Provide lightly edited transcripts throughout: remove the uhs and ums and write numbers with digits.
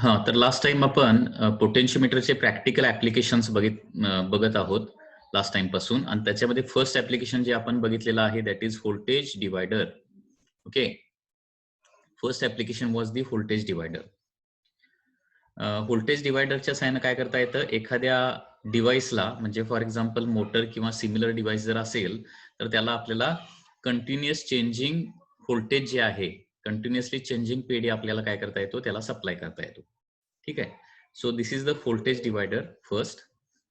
हां, तर last time आपण पोटेन्शियोमीटरचे प्रॅक्टिकल ॲप्लिकेशन्स बघत आहोत लास्ट टाइम पासून आणि त्याच्यामध्ये फर्स्ट ॲप्लिकेशन जे आपण बघितलेलं आहे that is voltage divider. Okay. First application was the voltage divider. Voltage डिवायडरच्या साहाय्याने काय करता येतं, एखाद्या डिव्हाइसला म्हणजे फॉर एक्झाम्पल मोटर किंवा सिमिलर डिव्हाइस जर असेल तर त्याला आपल्याला कंटिन्युअस चेंजिंग व्होल्टेज जे आहे, कंटिन्युअसली चेंजिंग पेडी आपल्याला काय करता येतो, त्याला सप्लाय करता येतो. ठीक आहे. So this is the voltage divider first.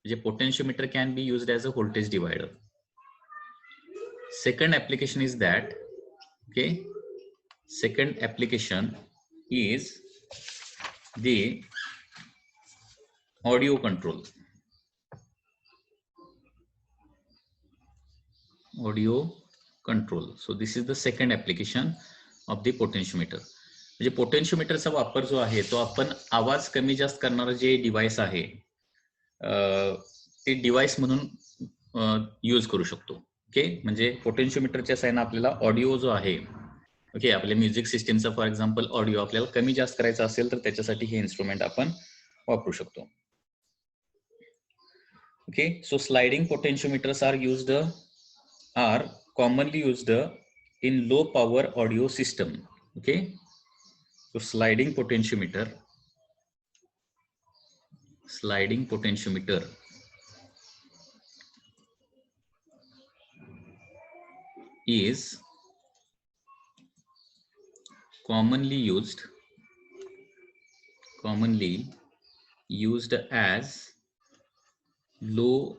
म्हणजे potentiometer can be used as a voltage divider. Second application is that, okay, second application is the audio control. Audio control. So this is the second application of the potentiometer. म्हणजे पोटेन्शियोमीटरचा वापर जो आहे तो आपण आवाज कमी जास्त करणारं जे डिव्हाइस आहे ते डिव्हाइस म्हणून यूज करू शकतो. ओके. म्हणजे पोटेन्शियोमीटरच्या साहाय्याने आपल्याला ऑडिओ जो आहे, ओके, आपल्या म्युझिक सिस्टीमचा फॉर एक्झाम्पल ऑडिओ आपल्याला कमी जास्त करायचा असेल तर त्याच्यासाठी हे इन्स्ट्रुमेंट आपण वापरू शकतो. Okay. So sliding potentiometers are commonly used in low power audio system. Okay. So sliding potentiometer is commonly used as low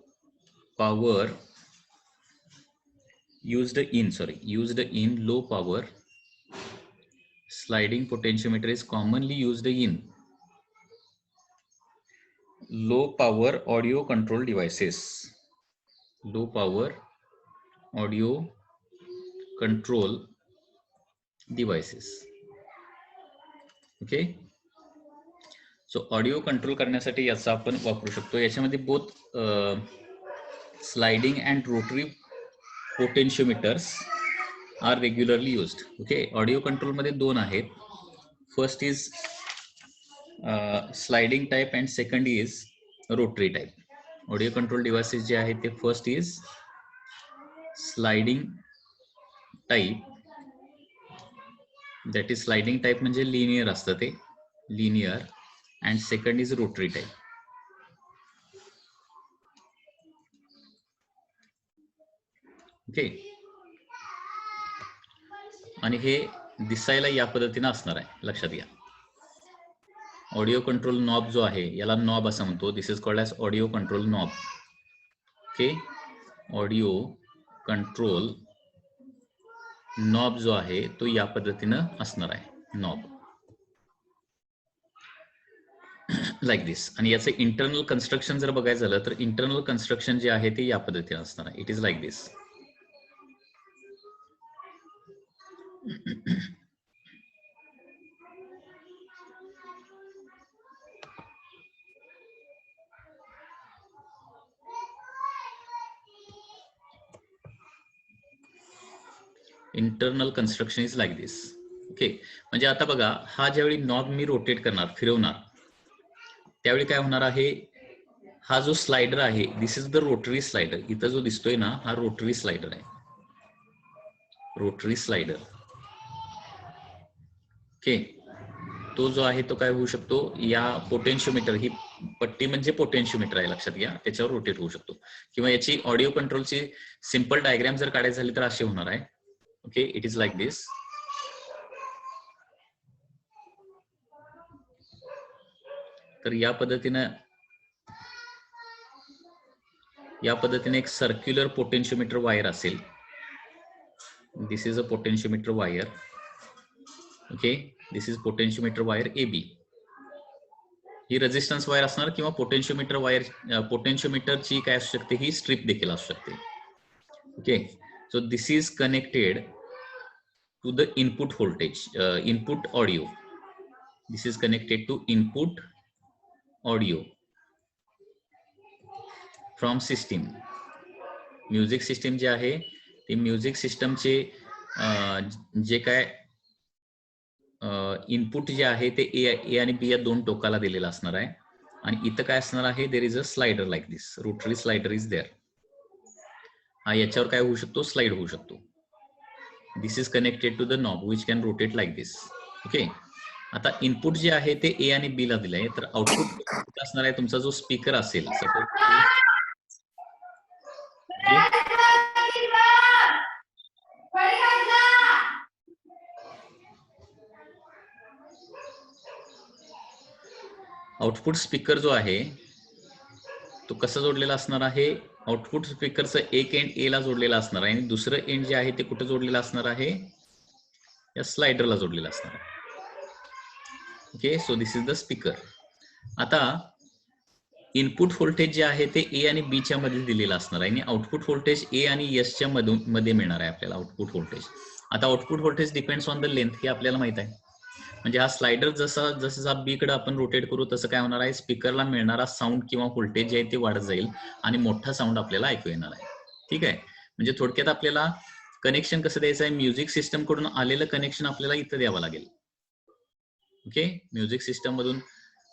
power used in low power. Sliding potentiometer is commonly used in low power audio control devices. Low power audio control devices. Okay. So audio control करण्यासाठी याचा आपण वापरू शकतो. याच्यामध्ये both sliding and rotary potentiometers are regularly used. Okay. Audio कंट्रोलमध्ये दोन आहेत. First is sliding type and second is rotary type. Audio control devices जे आहेत ते first is sliding type. That is sliding type म्हणजे लिनियर असतं ते, linear. And second is rotary type. Okay. आणि हे दिसायला या पद्धतीने असणार आहे, लक्षात घ्या. ऑडिओ कंट्रोल नॉब जो आहे याला नॉब असं म्हणतो. This is called as audio control knob. Okay. Audio control knob जो आहे तो या पद्धतीनं असणार आहे, नॉब लाईक दिस. आणि याचं इंटरनल कन्स्ट्रक्शन जर बघायचं झालं तर इंटरनल कन्स्ट्रक्शन जे आहे ते या पद्धतीने असणार आहे. It is like this. Internal construction is like this. Okay. म्हणजे आता बघा, हा ज्यावेळी नॉब मी रोटेट करणार, फिरवणार, त्यावेळी काय होणार आहे, हा जो स्लाइडर आहे this is the rotary slider. इथं जो दिसतोय ना हा रोटरी स्लाइडर आहे, रोटरी स्लाइडर. ओके. तो जो आहे तो काय होऊ शकतो, या पोटेन्शियोमीटर, ही पट्टी म्हणजे पोटेन्शियोमीटर आहे, लक्षात घ्या, त्याच्यावर रोटेट होऊ शकतो. किंवा याची ऑडिओ कंट्रोलची सिंपल डायग्राम जर काढायची झाली तर अशी होणार आहे. Okay. It is like this. तर या पद्धतीने एक सर्क्युलर पोटेन्शियोमीटर वायर असेल. This is a potentiometer wire. Okay. This is potentiometer wire AB. ही रेझिस्टन्स वायर असणार किंवा पोटेन्शियोमीटर वायर, पोटेन्शियोमीटरची काय असू शकते, ही स्ट्रिप देखील असू शकते. Okay. So this is connected to the input voltage, input audio. This is connected to input audio from system. Music system जे आहे ते म्युझिक सिस्टमचे जे काय इनपुट जे आहे ते ए आणि बी या दोन टोकाला दिलेलं असणार आहे आणि इथं काय असणार आहे, there is a slider like this, rotary slider is there. हा याच्यावर काय होऊ शकतो, स्लाइड होऊ शकतो. This is connected to the knob which can rotate like this. Okay, आता इनपुट जे आहे ते ए आणि बी ला दिलंय, तर आउटपुट असणार आहे तुमचा जो स्पीकर असेल. सपोज आउटपुट स्पीकर जो आहे तो कसा जोडलेला असणार आहे, आउटपुट स्पीकरचं एक एंड ए ला जोडलेला असणार आहे आणि दुसरं एंड जे आहे ते कुठे जोडलेलं असणार आहे, या स्लायडरला जोडलेलं असणार आहे. Okay, so this is the speaker. आता इनपुट व्होल्टेज जे आहे ते ए आणि बी च्या मध्ये दिलेलं असणार आहे आणि आउटपुट व्होल्टेज ए आणि एस च्या मध्ये मिळणार आहे आपल्याला आउटपुट व्होल्टेज. आता output voltage depends on the length, हे आपल्याला माहित आहे. म्हणजे हा स्लायडर जसा बी कडे आपण रोटेट करू तसं काय होणार आहे, स्पीकरला मिळणारा साऊंड किंवा व्होल्टेज जे आहे ते वाढत जाईल आणि मोठा साऊंड आपल्याला ऐकू येणार आहे. ठीक आहे, म्हणजे थोडक्यात आपल्याला कनेक्शन कसं द्यायचं आहे, म्युझिक सिस्टम कडून आलेलं कनेक्शन आपल्याला इथं द्यावं लागेल. ओके, म्युझिक सिस्टम मधून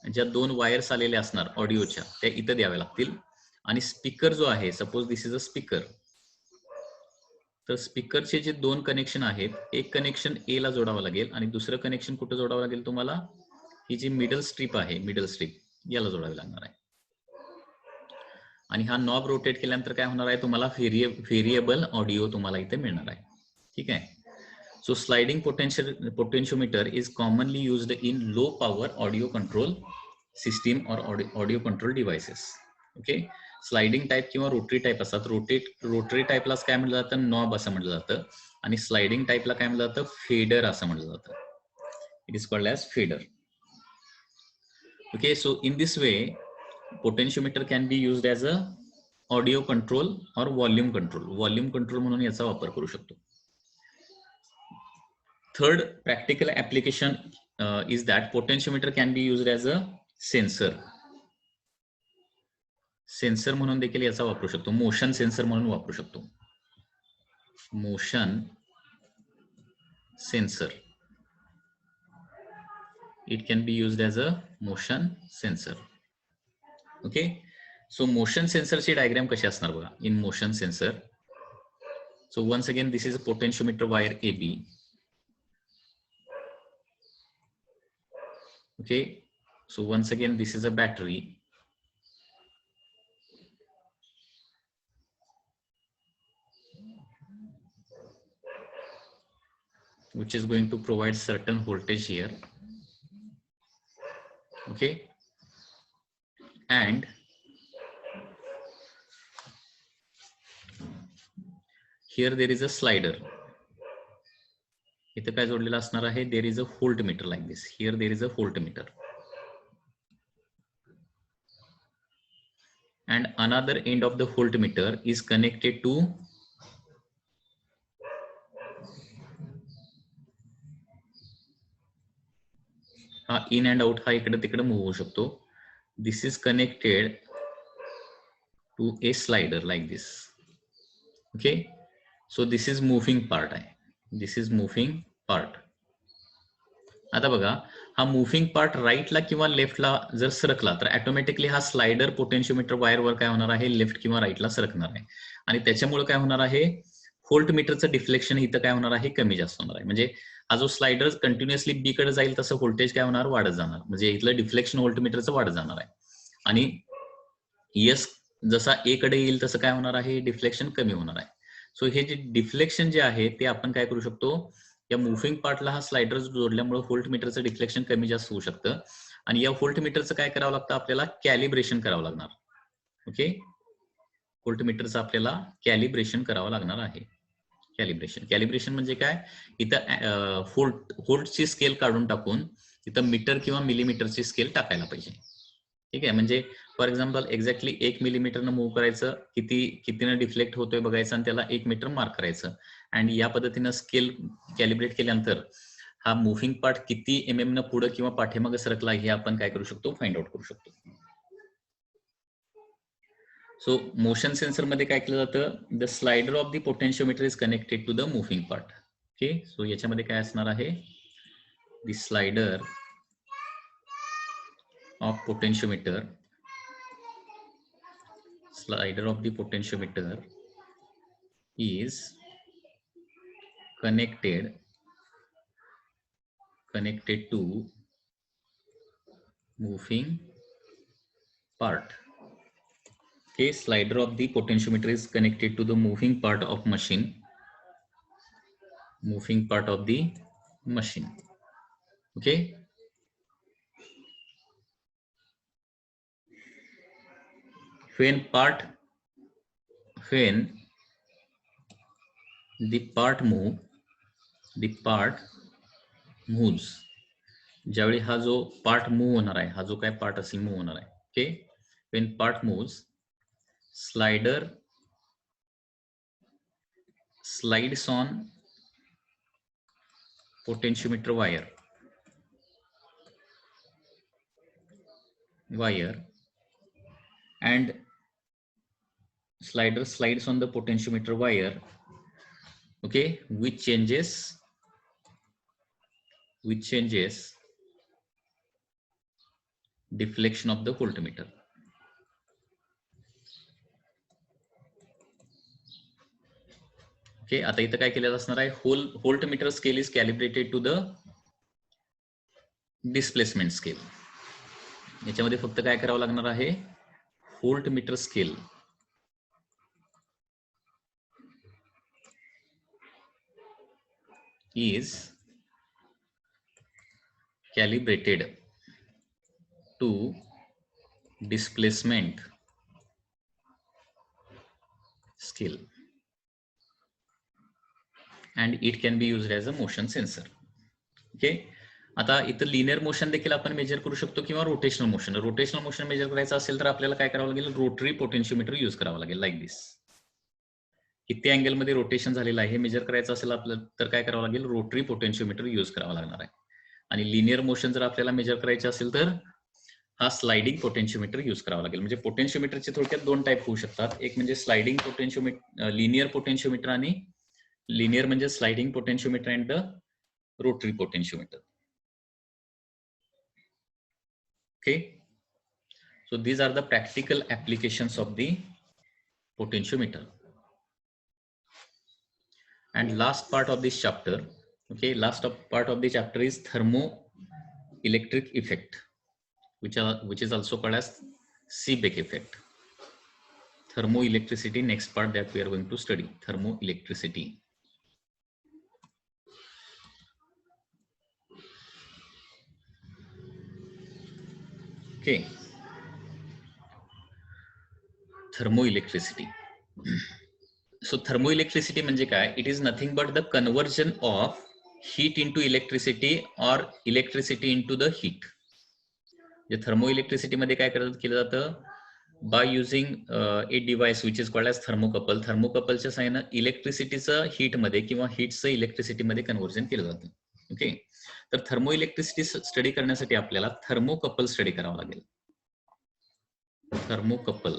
ज्या दोन वायर्स आलेल्या असणार ऑडिओच्या त्या इथं द्याव्या लागतील आणि स्पीकर जो आहे, suppose this is a speaker, तर स्पीकरचे जे दोन कनेक्शन आहेत, एक कनेक्शन ए ला जोडावं लागेल आणि दुसरं कनेक्शन कुठं जोडावं लागेल तुम्हाला, ही जी मिडल स्ट्रीप आहे, मिडल स्ट्रीप याला जोडावी लागणार आहे. आणि हा नॉब रोटेट केल्यानंतर काय होणार आहे, तुम्हाला व्हेरिएबल ऑडिओ तुम्हाला इथे मिळणार आहे. ठीक आहे, so sliding potentiometer is commonly used in low power audio control system or audio control devices. Okay, sliding type किंवा रोटरी टाइप असतात. रोटरी टाइपला काय म्हटलं जातं, नॉब असं म्हटलं जातं आणि स्लाइडिंग टाइपला काय म्हटलं जातं, फेडर असं म्हटलं जातं. It is called as fader. Okay, so in this way potentiometer can be used as a audio control or volume control. Volume control म्हणून याचा वापर करू शकतो. Third practical application is that potentiometer can be used as a sensor. Sensor म्हणून देखील याचा वापरू शकतो, मोशन सेन्सर म्हणून वापरू शकतो. Motion sensor, it can be used as a motion sensor. Okay, so motion सेन्सरची डायग्राम कशी असणार बघा. In motion sensor, so once again this is a potentiometer wire A B. Okay, so once again this is a battery, which is going to provide certain voltage here. Okay, and here there is a slider. इथे काय जोडलेलं असणार आहे, there is a voltmeter like this. Here there is a voltmeter and another end of the voltmeter is connected to हा in and out, हा इकडे तिकडे move होऊ शकतो. This is connected to a slider like this. Okay, so this is moving part आहे, this is moving part. आता बघा, हा मुव्हिंग पार्ट राईटला किंवा लेफ्टला जर सरकला तर ऑटोमॅटिकली हा स्लाइडर पोटेन्शियोमीटर वायरवर काय होणार आहे, लेफ्ट किंवा राईटला सरकणार आहे आणि त्याच्यामुळे काय होणार आहे, व्होल्टमीटरचं डिफ्लेक्शन इथं काय होणार आहे, कमी जास्त होणार आहे. म्हणजे हा जो स्लाइडर कंटिन्युअसली बी कडे जाईल तसं व्होल्टेज काय होणार, वाढत जाणार. म्हणजे इथलं डिफ्लेक्शन व्होल्टमीटरचं वाढत जाणार आहे आणि यस जसा ए कडे येईल तसं काय होणार आहे, डिफ्लेक्शन कमी होणार आहे. सो हे जे डिफ्लेक्शन जे आहे ते आपण काय करू शकतो, या मुव्हिंग पार्टला हा स्लाइडर जोडल्यामुळे व्होल्टमीटरचं डिफ्लेक्शन कमी जास्त होऊ शकतं आणि या व्होल्टमीटरचं काय करावं लागतं, आपल्याला कॅलिब्रेशन करावं लागणार. ओके, व्होल्टमीटरचं आपल्याला कॅलिब्रेशन करावं लागणार आहे. कॅलिब्रेशन म्हणजे काय, इथं व्होल्टची स्केल काढून टाकून इथं मीटर किंवा मिलीमीटरची स्केल टाकायला पाहिजे. ठीक आहे, म्हणजे फॉर एक्झाम्पल एक्झॅक्टली 1 मिलीमीटरनं मूव्ह करायचं, कितीनं डिफ्लेक्ट होतोय बघायचं आणि त्याला 1 मीटर मार्क करायचं अँड या पद्धतीनं स्केल कॅलिब्रेट केल्यानंतर हा मुव्हिंग पार्ट किती MM न पुढे किंवा पाठीमागे सरकला हे आपण काय करू शकतो, फाइंड आउट करू शकतो. सो मोशन सेन्सर मध्ये काय केलं जातं, the slider of the potentiometer is connected to the moving part. Okay, so याच्यामध्ये काय असणार आहे, the slider of potentiometer is connected to moving part. Okay, slider of the potentiometer is connected to the moving part of the machine. Okay, when the part moves, ज्यावेळी हा जो part move होणार आहे, हा जो काय पार्ट असेल move होणार आहे. Okay, when part moves, slider slides on potentiometer wire and slider slides on the potentiometer wire, okay, which changes deflection of the voltmeter. Okay, आता इथं काय केलेलं असणार आहे, voltmeter scale is calibrated to the displacement scale. याच्यामध्ये फक्त काय करावं लागणार आहे, voltmeter scale is calibrated to displacement scale and it can be used as a motion sensor. Okay, आता इथं लिनियर मोशन देखील आपण मेजर करू शकतो किंवा रोटेशनल मोशन मेजर करायचं असेल तर आपल्याला काय करावं लागेल, रोटरी पोटेन्शियोमीटर यूज करावं लागेल. लाईक दिस, किती अँगल मध्ये रोटेशन झालेलं आहे हे मेजर करायचं असेल आपल्याला तर काय करावं लागेल, रोटरी पोटेन्शियोमीटर यूज करावं लागणार आहे. आणि लिनियर मोशन जर आपल्याला मेजर करायचे असेल तर हा स्लाइडिंग पोटेन्शियोमीटर यूज करावा लागेल. म्हणजे पोटेन्शियोमीटरचे थोडक्यात दोन टाईप होऊ शकतात, एक म्हणजे स्लाइडिंग पोटेन्शियोमीटर, लिनियर पोटेन्शियोमीटर, आणि लिनियर म्हणजे sliding potentiometer and the rotary potentiometer. Okay, so these are the practical applications of the potentiometer. And last part of this chapter, okay, part of the chapter is thermoelectric effect, which is also called as Seebeck effect. Thermoelectricity, next part that we are going to study, thermoelectricity. Okay, thermoelectricity. So thermoelectricity म्हणजे काय, it is nothing but the conversion of heat into electricity or electricity into the heat. जे thermoelectricity मध्ये काय केलं जातं, by using a device which is called as thermocouple. थर्मोकपलच्या साहाय्याने इलेक्ट्रिसिटीचं heat मध्ये किंवा हीटचं इलेक्ट्रिसिटी मध्ये कन्व्हर्जन केलं जातं. ओके, तर थर्मोइलेक्ट्रिसिटी स्टडी करण्यासाठी आपल्याला थर्मोकपल स्टडी करावं लागेल. थर्मोकपल.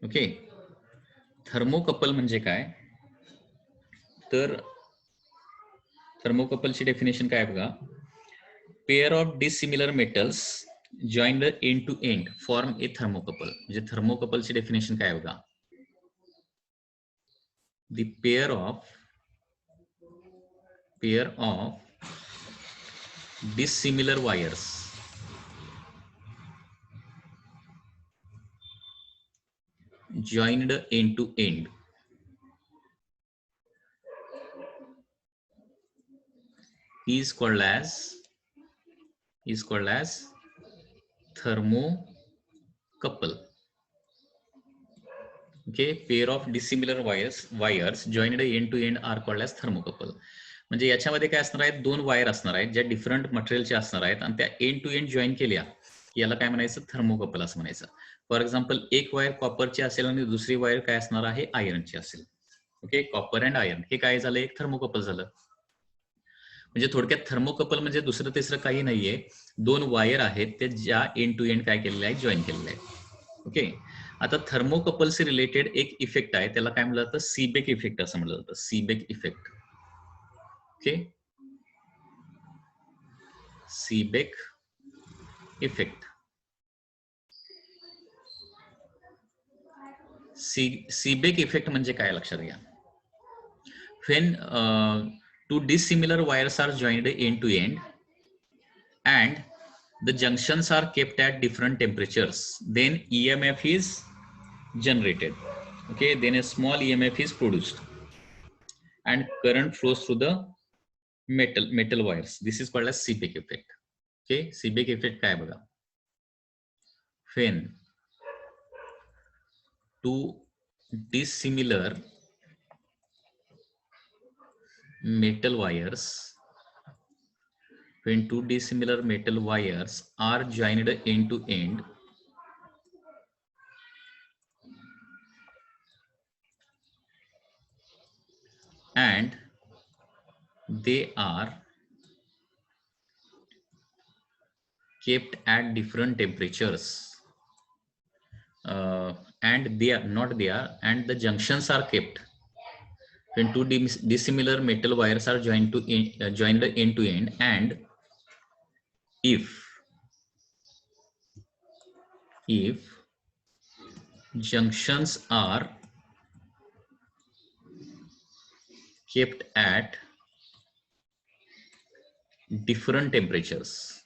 ओके, थर्मोकपल म्हणजे काय, तर थर्मोकपलची डेफिनेशन काय बघा, pair of dissimilar metals joined end to end form a thermocouple. म्हणजे थर्मोकपलची डेफिनेशन काय बघा, the pair of dissimilar wires joined end to end is called as thermocouple. Okay, pair of dissimilar wires joined end to end are called as thermocouple. म्हणजे याच्यामध्ये काय असणार आहे, दोन वायर असणार आहेत ज्या डिफरंट मटेरियलचे असणार आहेत आणि त्या एंड टू एंड जॉईन केल्या, याला काय म्हणायचं, थर्मोकपल असं म्हणायचं. फॉर एक्झाम्पल, एक वायर कॉपरची असेल आणि दुसरी वायर काय असणार आहे, आयर्नची असेल. ओके, कॉपर अँड आयर्न, हे काय झालं, एक थर्मोकपल झालं. म्हणजे थोडक्यात थर्मोकपल म्हणजे दुसरं तिसरं काही नाहीये, दोन वायर आहेत ते ज्या एंड टू एंड काय केलेले आहेत, जॉईन केलेले आहेत. ओके, आता थर्मोकपलशी रिलेटेड एक इफेक्ट आहे, त्याला काय म्हटलं जातं, सीबेक इफेक्ट असं म्हटलं जातं, Seebeck effect. Okay, Seebeck effect. Seebeck effect म्हणजे काय लक्षात घ्या. When two dissimilar wires are joined end to end and the junctions are kept at different temperatures, then EMF is generated. Okay, then a small EMF is produced and current flows through the metal wires. This is called as Seebeck effect. Okay, Seebeck effect काय बघा. When two dissimilar metal wires are joined end to end and they are kept at different temperatures and the junctions are kept when two dissimilar metal wires are joined end to end, and if junctions are kept at different temperatures,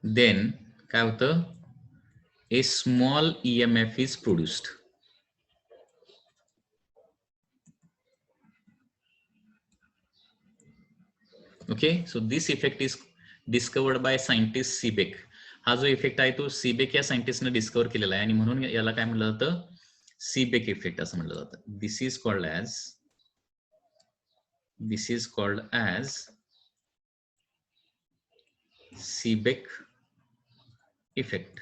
then काय होतं, a small EMF is produced. Okay, so this effect is discovered by scientist Seebeck. हा जो effect आहे तो Seebeck या सायंटिस्टने डिस्कवर केलेला आहे आणि म्हणून याला काय म्हटलं जातं, सीबेक इफेक्ट असं म्हटलं जातं. This is called as Seebeck effect.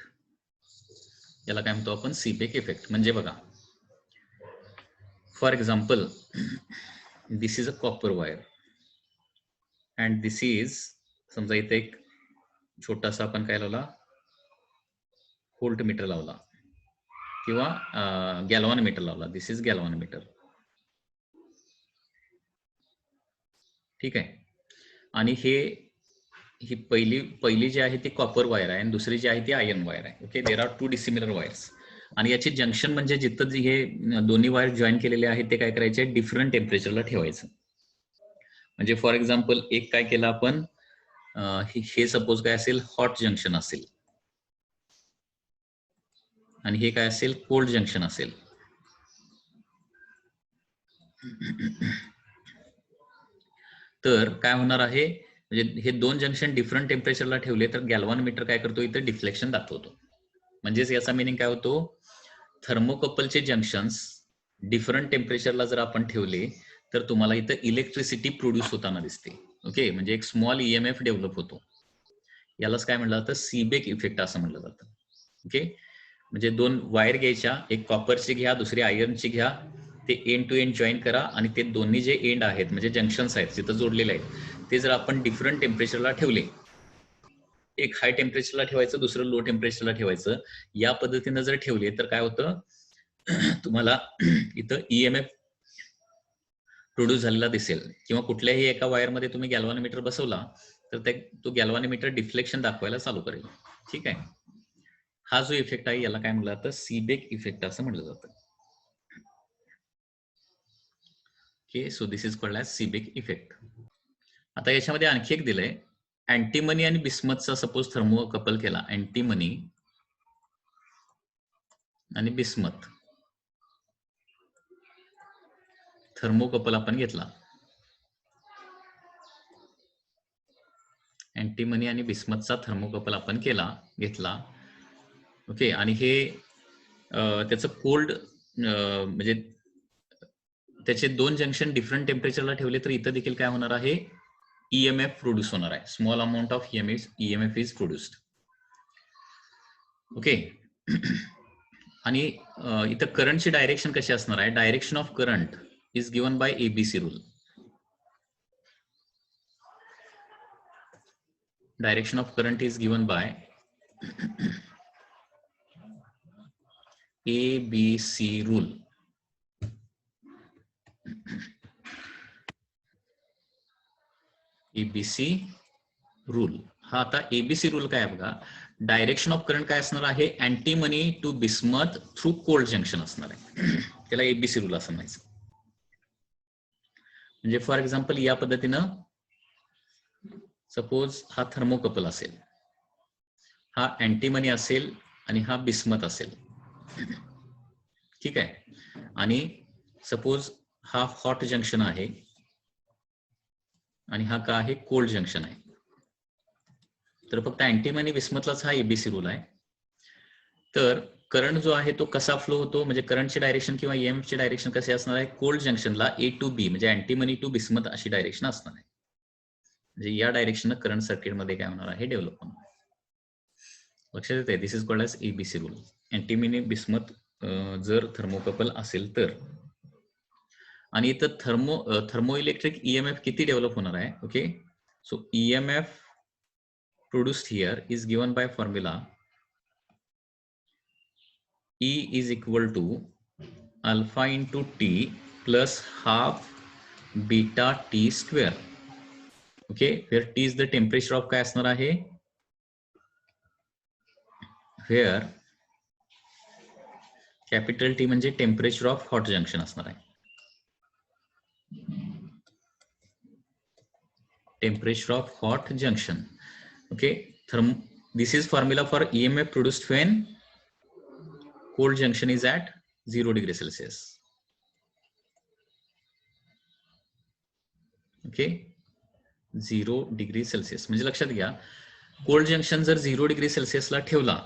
याला काय म्हणतो आपण, सीबेक इफेक्ट. म्हणजे बघा, for example, this is a copper wire and this is, समजा इथे एक छोटासा आपण काय लावला, व्होल्ट मीटर लावला किंवा गॅल्व्हन मीटर लावला. दिस इज गॅल्व्हन मीटर. ठीक आहे. आणि ही पहिली जी आहे ती कॉपर वायर आहे आणि दुसरी जी आहे ती आयर्न वायर आहे. Okay, there are to dissimilar wires आणि याचे जंक्शन म्हणजे जिथं हे दोन्ही वायर जॉईन केलेले आहेत ते काय करायचे, डिफरंट टेम्परेचरला ठेवायचं. म्हणजे फॉर एक्झाम्पल, एक काय केलं आपण, हे सपोज काय असेल, हॉट जंक्शन असेल आणि हे काय असेल, कोल्ड जंक्शन असेल. तर काय होणार आहे, म्हणजे हे दोन जंक्शन डिफरंट टेम्परेचरला ठेवले तर गॅल्व्हन मीटर काय करतो, इथं डिफ्लेक्शन दाखवतो. म्हणजेच याचा मिनिंग काय होतो, थर्मोकपलचे जंक्शन्स डिफरंट टेम्परेचरला जर आपण ठेवले तर तुम्हाला इथं इलेक्ट्रिसिटी प्रोड्यूस होताना दिसते. ओके, म्हणजे एक स्मॉल EMF डेव्हलप होतो. यालाच काय म्हटलं जातं, सीबेक इफेक्ट असं म्हटलं जातं. ओके, म्हणजे दोन वायर घ्यायच्या, एक कॉपरची घ्या, दुसरी आयर्नची घ्या, ते एंड टू एंड जॉईन करा आणि ते दोन्ही जे एंड आहेत म्हणजे जंक्शन्स आहेत जिथं जोडलेले आहेत ते जर आपण डिफरंट टेम्परेचरला ठेवले, एक हाय टेम्परेचरला ठेवायचं, दुसरं लो टेम्परेचरला ठेवायचं, या पद्धतीनं जर ठेवले तर काय होतं, तुम्हाला इथं EMF प्रोड्यूस झालेला दिसेल. किंवा कुठल्याही एका वायरमध्ये तुम्ही गॅल्व्हॅनोमीटर बसवला तर तो गॅल्व्हॅनोमीटर डिफ्लेक्शन दाखवायला चालू करेल. ठीक आहे. हा जो इफेक्ट आहे याला काय म्हटलं जातं, सीबेक इफेक्ट असं म्हटलं जातं. Okay, so this is called as Seebeck effect. आता याच्यामध्ये आणखी एक दिलंय, अँटीमनी आणि बिस्मथचा सपोज थर्मोकपल केला, अँटीमनी आणि बिस्मथ थर्मोकपल आपण घेतला, अँटीमनी आणि बिस्मथचा थर्मोकपल आपण घेतला. ओके, आणि हे त्याचं कोल्ड म्हणजे त्याचे दोन जंक्शन डिफरंट टेम्परेचरला ठेवले तर इथं देखील काय होणार आहे, EMF प्रोड्यूस होणार आहे. Small amount of EMF is produced. Okay, आणि इथं करंटची डायरेक्शन कशी असणार आहे, direction of current is given by ABC rule. Direction of current is given by ABC rule. ABC rule. हा आता एबीसी रूल काय आहे बघा. डायरेक्शन ऑफ करंट काय असणार आहे, antimony to bismuth through cold junction असणार आहे. त्याला एबीसी रूल असं म्हणायचं. म्हणजे फॉर एक्झाम्पल या पद्धतीनं सपोज हा थर्मोकपल असेल, हा अँटीमनी असेल आणि हा बिस्मथ असेल. ठीक आहे. आणि सपोज हा हॉट जंक्शन आहे आणि हा का आहे, कोल्ड जंक्शन आहे. तर फक्त अँटीमनी बिस्मथलाच हा एबीसी रूल आहे. तर करंट जो आहे तो कसा फ्लो होतो, म्हणजे करंटची डायरेक्शन किंवा ईएमएफ ची डायरेक्शन कशी असणार आहे, कोल्ड जंक्शनला ए टू बी म्हणजे अँटीमनी टू बिस्मथ अशी डायरेक्शन असणार आहे. म्हणजे या डायरेक्शन करंट सर्किटमध्ये काय होणार आहे, डेव्हलप होणार आहे. लक्षात येते. This is called as ABC rule. Antimony bismuth जर थर्मोकपल असेल तर. आणि इथं थर्मो इलेक्ट्रिक ईएमएफ किती डेव्हलप होणार आहे. Okay, so EMF produced here is given by formula E is equal to alpha into T plus half beta T square. Okay, where T is the temperature of काय असणार आहे, where capital T म्हणजे temperature of hot junction असणार आहे. Temperature of hot junction. Okay, this is formula for EMF produced when cold junction is at 0 degree Celsius. Okay, 0 degree Celsius. म्हणजे लक्षात घ्या, cold junction जर 0 डिग्री सेल्सिअसला ठेवला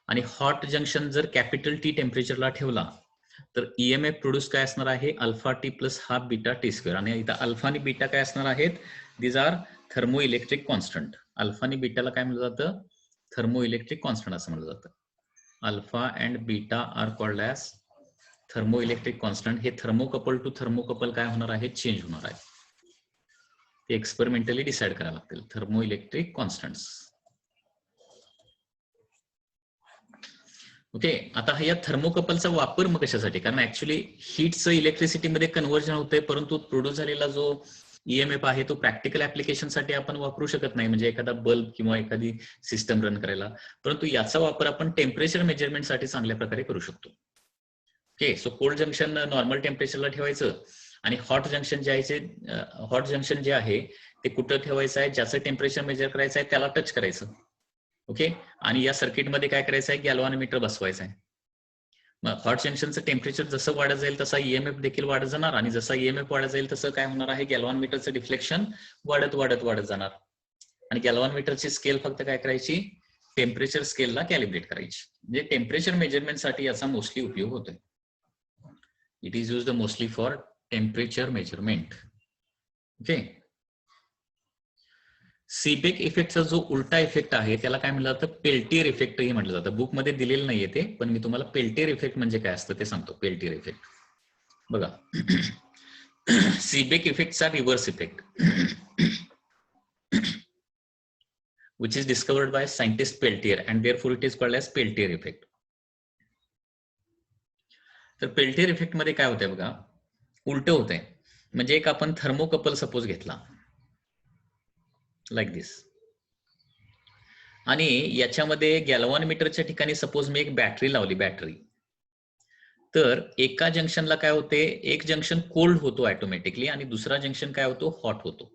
आणि हॉट जंक्शन जर कॅपिटल टी टेम्परेचरला ठेवला तर ईएमएफ प्रोड्यूस काय असणार आहे, alpha T plus half beta T square. आणि इथं अल्फा आणि बीटा काय असणार आहेत, these are thermo electric constant. Alpha आणि बीटाला काय म्हणलं जातं, थर्मो इलेक्ट्रिक कॉन्स्टंट असं म्हणलं जातं. Alpha and beta are called as thermo electric constant. हे थर्मोकपल टू थर्मोकपल काय होणार आहे, चेंज होणार आहे. ते एक्सपेरिमेंटली डिसाइड करायला लागतील. Thermo electric constants. ओके, आता या थर्मोकपलचा वापर मग कशासाठी, कारण ऍक्च्युली हीटचं इलेक्ट्रिसिटीमध्ये कन्व्हर्जन होतंय, परंतु प्रोड्यूस झालेला जो ईएमएफ आहे तो प्रॅक्टिकल ऍप्लिकेशनसाठी आपण वापरू शकत नाही, म्हणजे एखादा बल्ब किंवा एखादी सिस्टम रन करायला. परंतु याचा वापर आपण टेम्परेचर मेजरमेंटसाठी चांगल्या प्रकारे करू शकतो. Okay, so cold junction normal टेम्परेचरला ठेवायचं आणि हॉट जंक्शन जे आहे ते कुठं ठेवायचं आहे, ज्याचं टेम्परेचर मेजर करायचं आहे त्याला टच करायचं. ओके, आणि या सर्किटमध्ये काय करायचं आहे, गॅल्व्हॅनोमीटर बसवायचं आहे. मग हॉट जंक्शनचं टेम्परेचर जसं वाढत जाईल तसा ईएमएफ देखील वाढत जाणार, आणि जसा ईएमएफ वाढत जाईल तसं काय होणार आहे, गॅल्व्हॅनोमीटरचं डिफ्लेक्शन वाढत जाणार. आणि गॅल्व्हॅनोमीटरची स्केल फक्त काय करायची, टेम्परेचर स्केलला कॅलिब्रेट करायची. म्हणजे टेम्परेचर मेजरमेंटसाठी याचा मोस्टली उपयोग होतोय. It is used mostly for temperature measurement. Okay, Seebeck इफेक्टचा जो उलटा इफेक्ट आहे त्याला काय म्हटलं जातं, पेल्टियर इफेक्ट हे म्हटलं जातं. बुकमध्ये दिलेलं नाहीये ते, पण मी तुम्हाला पेल्टियर इफेक्ट म्हणजे काय असतं ते सांगतो. पेल्टियर इफेक्ट बघा, सीबेक इफेक्टचा reverse effect which is discovered by scientist Peltier and therefore it is called as Peltier effect. तर पेल्टियर इफेक्ट मध्ये काय होतंय बघा, उलट होतंय. म्हणजे एक आपण थर्मोकपल सपोज घेतला लाईक दिस, आणि याच्यामध्ये गॅल्व्हॅनोमीटरच्या ठिकाणी सपोज मी एक बॅटरी लावली, तर एका जंक्शनला काय होते, एक जंक्शन कोल्ड होतो ऑटोमॅटिकली आणि दुसरा जंक्शन काय होतो, हॉट होतो.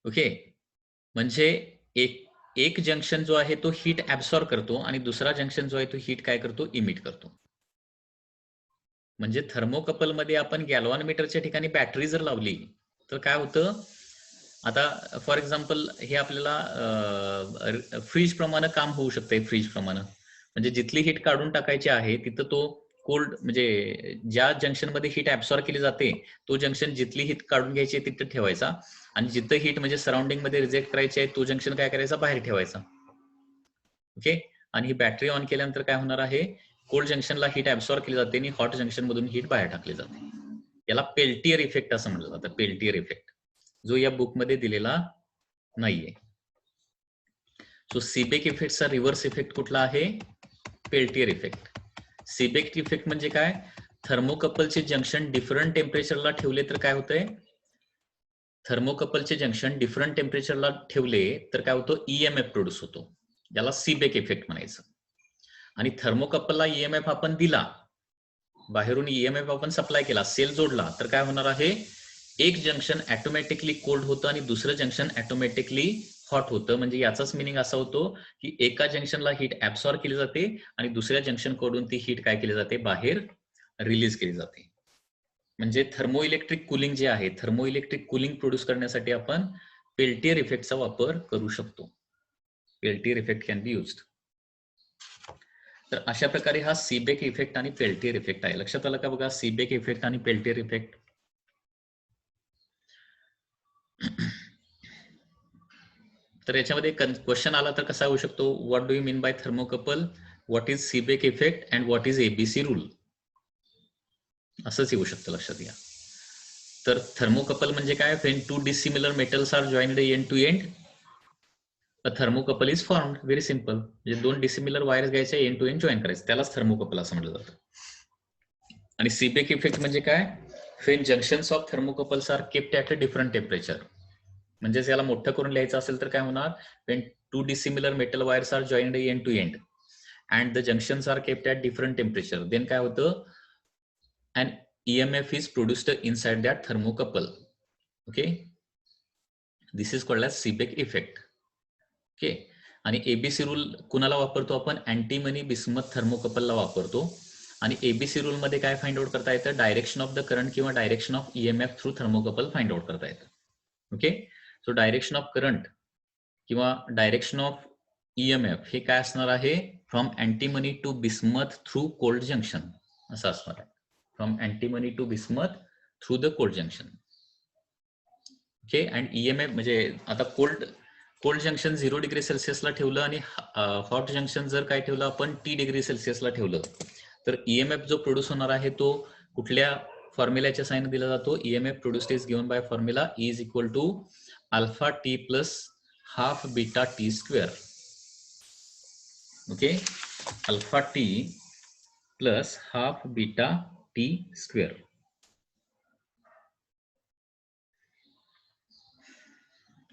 ओके, म्हणजे एक जंक्शन जो आहे तो हीट ऍब्सॉर्ब करतो आणि दुसरा जंक्शन जो आहे तो हीट काय करतो, इमिट करतो. म्हणजे थर्मोकपल मध्ये आपण गॅल्व्हॅनोमीटरच्या ठिकाणी बॅटरी जर लावली तर काय होतं, आता फॉर एक्झाम्पल हे आपल्याला फ्रीज प्रमाणे काम होऊ शकते. फ्रीज प्रमाणे म्हणजे जिथली हीट काढून टाकायची आहे तिथं तो कोल्ड, म्हणजे ज्या जंक्शन मध्ये हीट ऍब्सॉर्ब केली जाते तो जंक्शन जिथली हीट काढून घ्यायची आहे तिथं ठेवायचा, आणि जिथं हीट म्हणजे सराउंडिंग मध्ये रिजेक्ट करायची आहे तो जंक्शन काय करायचा, बाहेर ठेवायचा. ओके, आणि ही बॅटरी ऑन केल्यानंतर काय होणार आहे, कोल्ड जंक्शनला हीट ऍब्सॉर्ब केली जाते आणि हॉट जंक्शन मधून हीट बाहेर टाकली जाते. याला पेल्टियर इफेक्ट असं म्हटलं जातं. पेल्टियर इफेक्ट जो या बुक मध्ये दिलेला नाहीये. सो सीबेक इफेक्टचा रिव्हर्स इफेक्ट कुठला आहे? Peltier effect. सीबेक इफेक्ट म्हणजे काय? थर्मोकपलचे जंक्शन डिफरंट टेम्परेचरला ठेवले तर काय होतंय? थर्मोकपलचे जंक्शन डिफरंट टेम्परेचरला ठेवले तर काय होतं? ईएमएफ प्रोड्यूस होतो, ज्याला सीबेक इफेक्ट म्हणायचं. आणि थर्मोकपलला ईएमएफ आपण दिला, बाहेरून ईएमएफ आपण सप्लाय केला, सेल जोडला, तर काय होणार आहे? एक जंक्शन ऑटोमॅटिकली कोल्ड होतं आणि दुसरं जंक्शन ऑटोमॅटिकली हॉट होतं. म्हणजे याचाच मिनिंग असा होतो की एका जंक्शनला हीट ऍब्सॉर्ब केली जाते आणि दुसऱ्या जंक्शन कडून ती हीट काय केली जाते? बाहेर रिलीज केली जाते. म्हणजे थर्मो इलेक्ट्रिक कुलिंग जे आहे, थर्मो इलेक्ट्रिक कुलिंग प्रोड्यूस करण्यासाठी आपण पेल्टियर इफेक्टचा वापर करू शकतो. Peltier effect can be used. तर अशा प्रकारे हा सीबेक इफेक्ट आणि पेल्टियर इफेक्ट आहे. लक्षात आलं का बघा? सीबेक इफेक्ट आणि पेल्टियर इफेक्ट. तर याच्यामध्ये क्वेश्चन आला तर कसा होऊ शकतो? What do you mean by thermocouple? What is Seebeck effect and what is ABC rule? असंच येऊ शकतं, लक्षात घ्या. तर थर्मोकपल म्हणजे काय? When two dissimilar metals are joined end to end, a thermocouple is formed. Very simple. म्हणजे दोन डिसिमिलर वायर्स घ्यायचे, एंड टू एंड जॉईन करायचे, त्यालाच थर्मोकपल असं म्हटलं जातं. आणि सीबेक इफेक्ट म्हणजे काय? When junctions of thermocouples are kept at a different temperature. म्हणजेच याला मोठं करून लिहायचं असेल तर काय होणार? When two dissimilar metal wires are joined end to end and the junctions are kept at different temperature, then काय होतं? And EMF is produced inside that thermocouple. Okay, this is called as Seebeck effect. Okay, आणि ABC rule कुणाला वापरतो आपण? Antimony bismuth थर्मोकपलला वापरतो. आणि ABC rule मध्ये काय फाइंड आउट करता येतं? डायरेक्शन ऑफ द करंट किंवा direction of EMF through thermocouple find out करता येतं. Okay, so direction of current किंवा डायरेक्शन ऑफ EMF हे काय असणार आहे? From antimony to bismuth through cold junction असं असणार आहे. From antimony to bismuth through the cold junction. Okay, and EMF म्हणजे आता कोल्ड जंक्शन 0 डिग्री सेल्सिअसला ठेवलं आणि हॉट जंक्शन जर काय ठेवलं आपण T डिग्री सेल्सिअसला ठेवलं, तर EMF जो प्रोड्यूस होणार आहे तो कुठल्या फॉर्म्युलाच्या साइन दिला जातो? EMF produced is given by formula E is equal to alpha T plus half beta T square. Okay, alpha T plus half beta T square.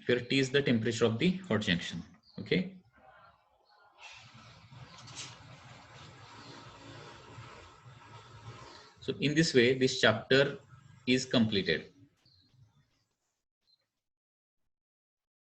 Where T is the temperature of the hot junction. Okay, so in this way this chapter is completed.